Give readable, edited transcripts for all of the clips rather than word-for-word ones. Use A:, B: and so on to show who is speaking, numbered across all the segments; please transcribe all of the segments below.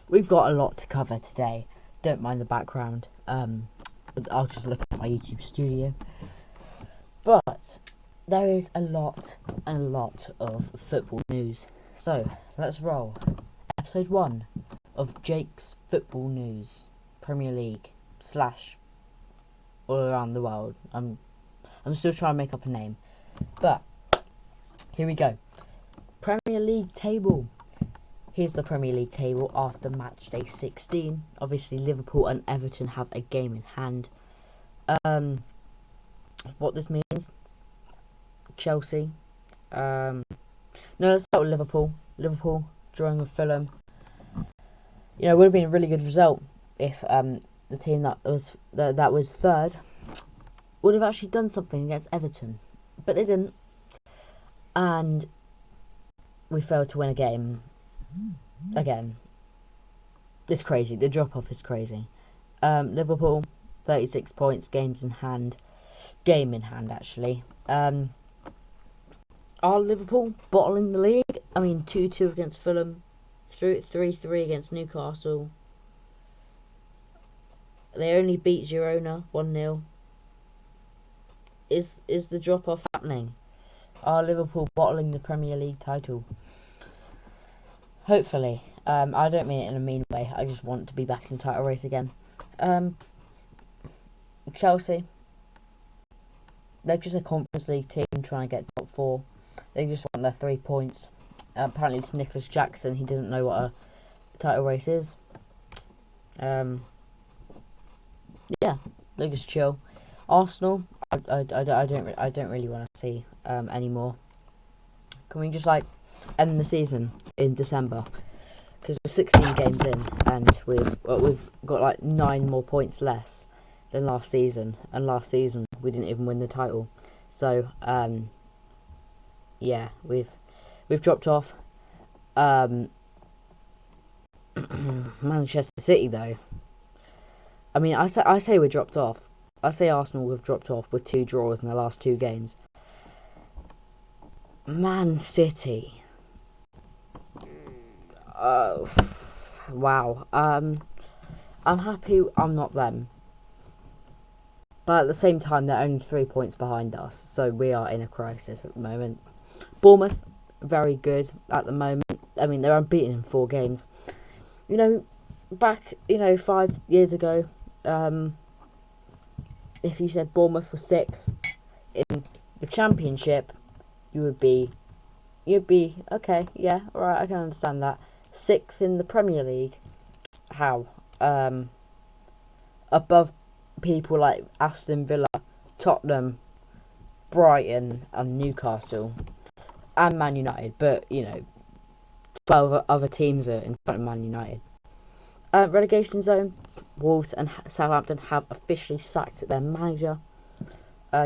A: we've got a lot to cover today. Don't mind the background. I'll just look at my YouTube studio. But there is a lot of football news. So let's roll. Episode 1 of Jake's Football News, Premier League / all around the world. I'm still trying to make up a name, but here we go. Premier League table. Here's the Premier League table after match day 16. Obviously, Liverpool and Everton have a game in hand. What this means? Chelsea. No, let's start with Liverpool. Liverpool drawing with Fulham. You know, it would have been a really good result if the team that was third would have actually done something against Everton, but they didn't, and we failed to win a game. Again, it's crazy. The drop off is crazy. Liverpool, 36 points, game in hand actually. Are Liverpool bottling the league? I mean, 2-2 against Fulham, 3-3 against Newcastle. They only beat Girona 1-0. Is the drop off happening? Are Liverpool bottling the Premier League title? Hopefully. I don't mean it in a mean way. I just want to be back in the title race again. Chelsea. They're just a Conference League team trying to get top 4. They just want their 3 points. Apparently it's Nicholas Jackson. He doesn't know what a title race is. Yeah, they just chill. Arsenal. I don't really want to see anymore. Can we just end the season in December? Because we're 16 games in and we've got 9 more points less than last season, and last season we didn't even win the title. So yeah, we've dropped off. Manchester City though. I mean, I say we dropped off. I say Arsenal have dropped off with 2 draws in the last 2 games. Man City. Wow. I'm happy I'm not them. But at the same time, they're only 3 points behind us. So we are in a crisis at the moment. Bournemouth, very good at the moment. I mean, they're unbeaten in 4 games. You know, back, 5 years ago, if you said Bournemouth was 6th in the Championship, you'd be okay, yeah, alright, I can understand that. 6th in the Premier League, how? Above people like Aston Villa, Tottenham, Brighton, and Newcastle, and Man United, but 12 other teams are in front of Man United. Relegation zone. Wolves and Southampton have officially sacked their manager.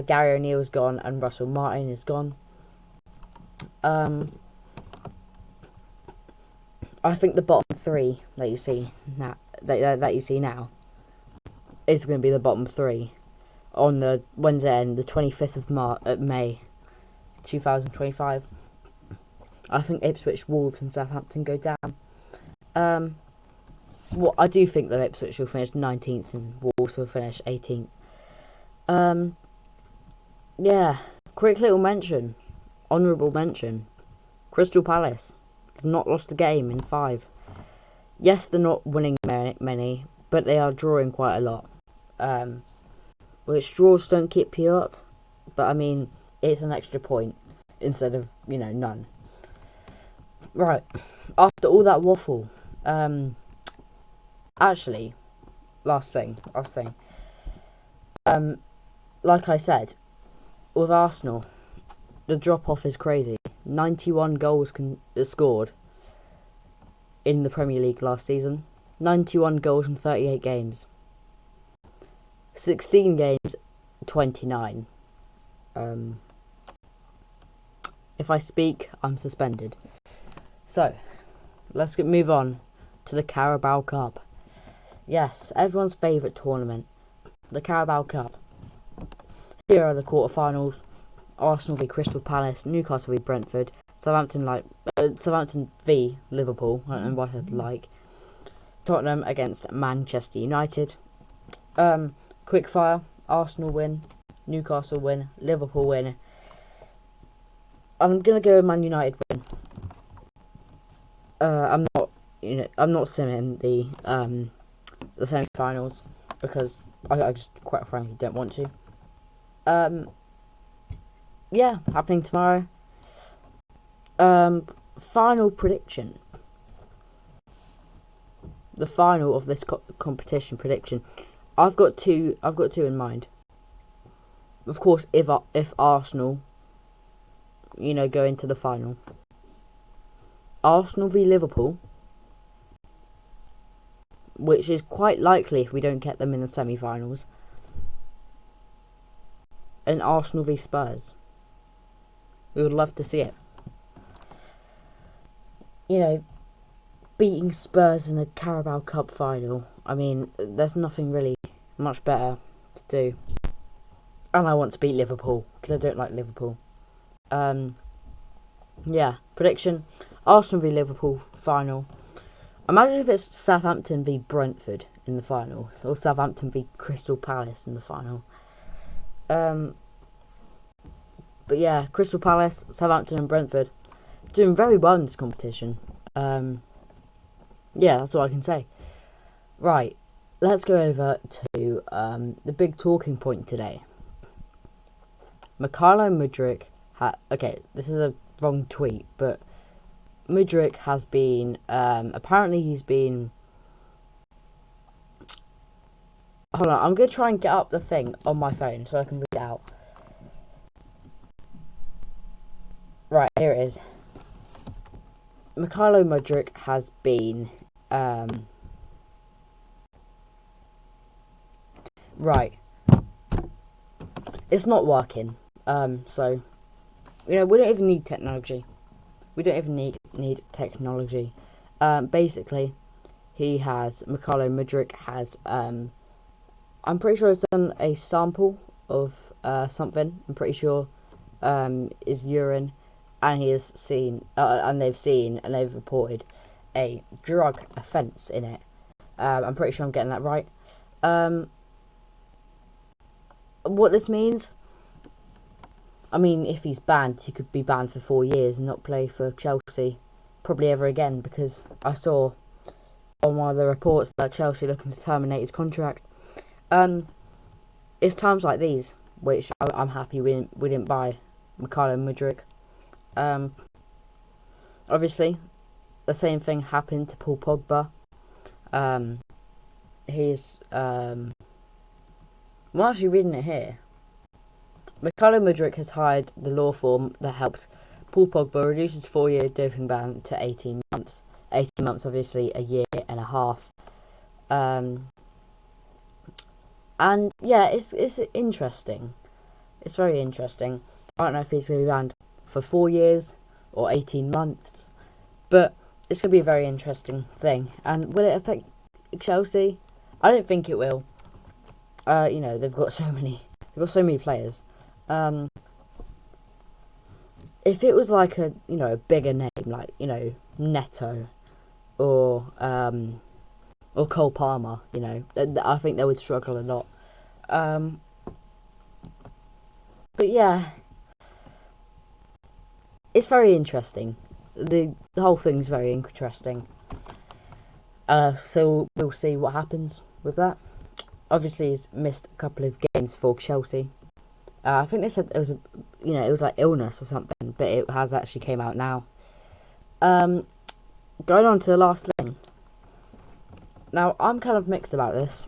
A: Gary O'Neill's gone and Russell Martin is gone. I think the bottom 3 that you see now, is going to be the bottom 3 on the Wednesday and the 25th of May 2025. I think Ipswich, Wolves and Southampton go down. Well, I do think that Ipswich will finish 19th and Wolves will finish 18th. Yeah, quick little mention, honourable mention. Crystal Palace have not lost a game in 5. Yes, they're not winning many, but they are drawing quite a lot. Which draws don't keep you up, but I mean, it's an extra point instead of, none. Right, after all that waffle, actually, last thing. Like I said, with Arsenal, the drop-off is crazy. 91 goals scored in the Premier League last season. 91 goals in 38 games. 16 games, 29. If I speak, I'm suspended. So, let's move on to the Carabao Cup. Yes, everyone's favourite tournament, the Carabao Cup. Here are the quarterfinals. Arsenal v Crystal Palace, Newcastle v Brentford, Southampton v Liverpool, and what I'd like. Tottenham against Manchester United. Quick fire. Arsenal win, Newcastle win, Liverpool win. I'm gonna go with Man United win. I'm not simming the semi-finals because I just quite frankly don't want to. Yeah, happening tomorrow. Final prediction. The final of this competition prediction. I've got two in mind. Of course, if Arsenal, go into the final. Arsenal v Liverpool, which is quite likely if we don't get them in the semi-finals. And Arsenal v Spurs. We would love to see it. Beating Spurs in a Carabao Cup final. I mean, there's nothing really much better to do. And I want to beat Liverpool because I don't like Liverpool. Yeah, prediction: Arsenal v Liverpool final. Imagine if it's Southampton v Brentford in the final, or Southampton v Crystal Palace in the final. But yeah, Crystal Palace, Southampton and Brentford doing very well in this competition. Yeah, that's all I can say. Right, let's go over to the big talking point today. Mykhailo Mudryk okay, this is a wrong tweet, but Mudryk has been apparently he's been. Hold on, I'm gonna try and get up the thing on my phone so I can read it out. Right, here it is. Mykhailo Mudryk has been right. It's not working. So we don't even need technology. We don't even need technology. Basically, Mykhailo Mudryk has I'm pretty sure he's done a sample of something. I'm pretty sure is urine, and he has seen and they've reported a drug offence in it. I'm pretty sure I'm getting that right. What this means, I mean, if he's banned, he could be banned for 4 years and not play for Chelsea probably ever again, because I saw on one of the reports that Chelsea looking to terminate his contract. It's times like these which I'm happy we didn't buy Mykhailo Mudryk. Obviously, the same thing happened to Paul Pogba. I'm actually reading it here. Mykhailo Mudryk has hired the law firm that helps Paul Pogba reduce his 4-year doping ban to 18 months. 18 months, obviously, a year and a half. And yeah, it's interesting. It's very interesting. I don't know if he's going to be banned for 4 years or 18 months, but it's going to be a very interesting thing. And will it affect Chelsea? I don't think it will. They've got so many players. If it was like a bigger name, like Neto or Cole Palmer, I think they would struggle a lot. But yeah, it's very interesting. The whole thing's very interesting. So we'll see what happens with that. Obviously, he's missed a couple of games for Chelsea. I think they said it was like illness or something, but it has actually came out now. Going on to the last thing. Now, I'm kind of mixed about this.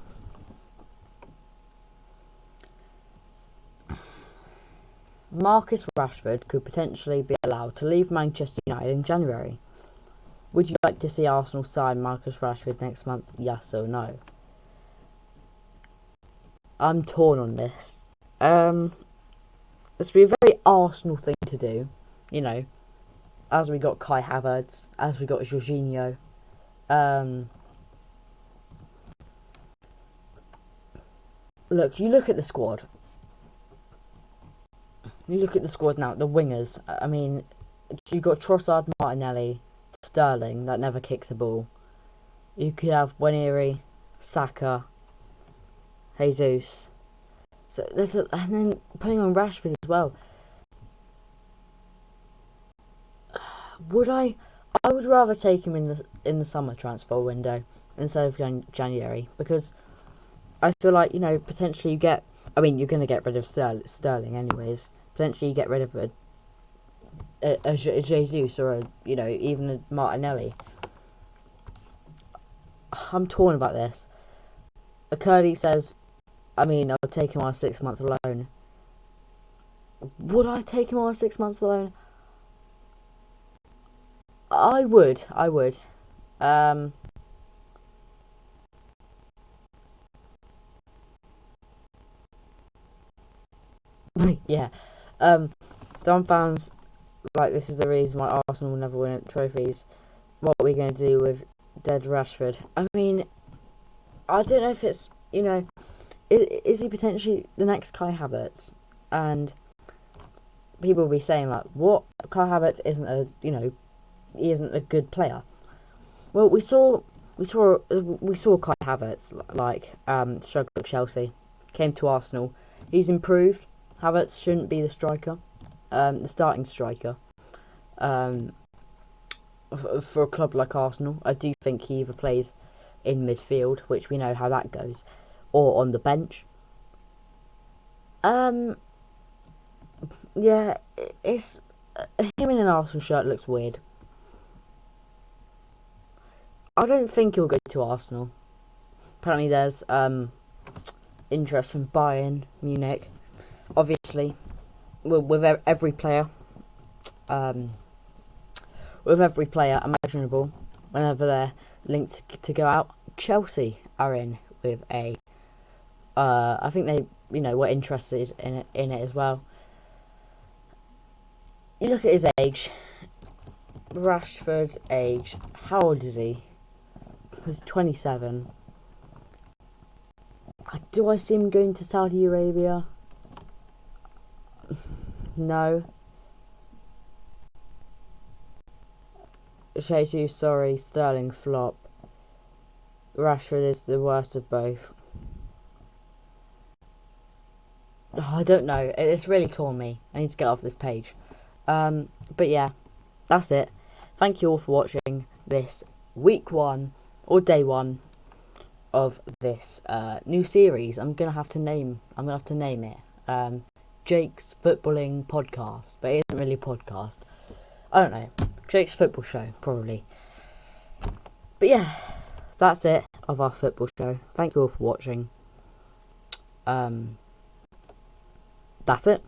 A: Marcus Rashford could potentially be allowed to leave Manchester United in January. Would you like to see Arsenal sign Marcus Rashford next month? Yes or no? I'm torn on this. This would be a very Arsenal thing to do, as we got Kai Havertz, as we got Jorginho. Look, you look at the squad. You look at the squad now, the wingers. I mean, you got Trossard, Martinelli, Sterling, that never kicks a ball. You could have Waneri, Saka, Jesus. So and then putting on Rashford as well. I would rather take him in the summer transfer window instead of January, because I feel like, potentially you're going to get rid of Sterling anyways. Potentially you get rid of a Jesus or even a Martinelli. I'm torn about this. Curdy says, I'll take him on a 6-month loan. Would I take him on a 6-month loan? I would. Yeah. Don fans, this is the reason why Arsenal will never win trophies. What are we going to do with dead Rashford? I don't know if it's, is he potentially the next Kai Havertz? And people will be saying, what? Kai Havertz he isn't a good player. Well, we saw Kai Havertz, struggle at Chelsea, came to Arsenal. He's improved. Havertz shouldn't be the striker, the starting striker. For a club like Arsenal, I do think he either plays in midfield, which we know how that goes, or on the bench. Yeah, it's him in an Arsenal shirt looks weird. I don't think he'll go to Arsenal. Apparently, there's interest from Bayern Munich. Obviously, with every player, imaginable, whenever they're linked to go out, Chelsea are in with a. I think they, were interested in it as well. You look at his age. Rashford's age. How old is he? He's 27. Do I see him going to Saudi Arabia? No. Jesus, sorry. Sterling flop. Rashford is the worst of both. I don't know. It's really torn me. I need to get off this page. But yeah, that's it. Thank you all for watching this week 1 or day 1 of this new series. I'm gonna have to name it. Jake's Footballing Podcast, but it isn't really a podcast. I don't know. Jake's Football Show, probably. But yeah, that's it of our football show. Thank you all for watching. That's it.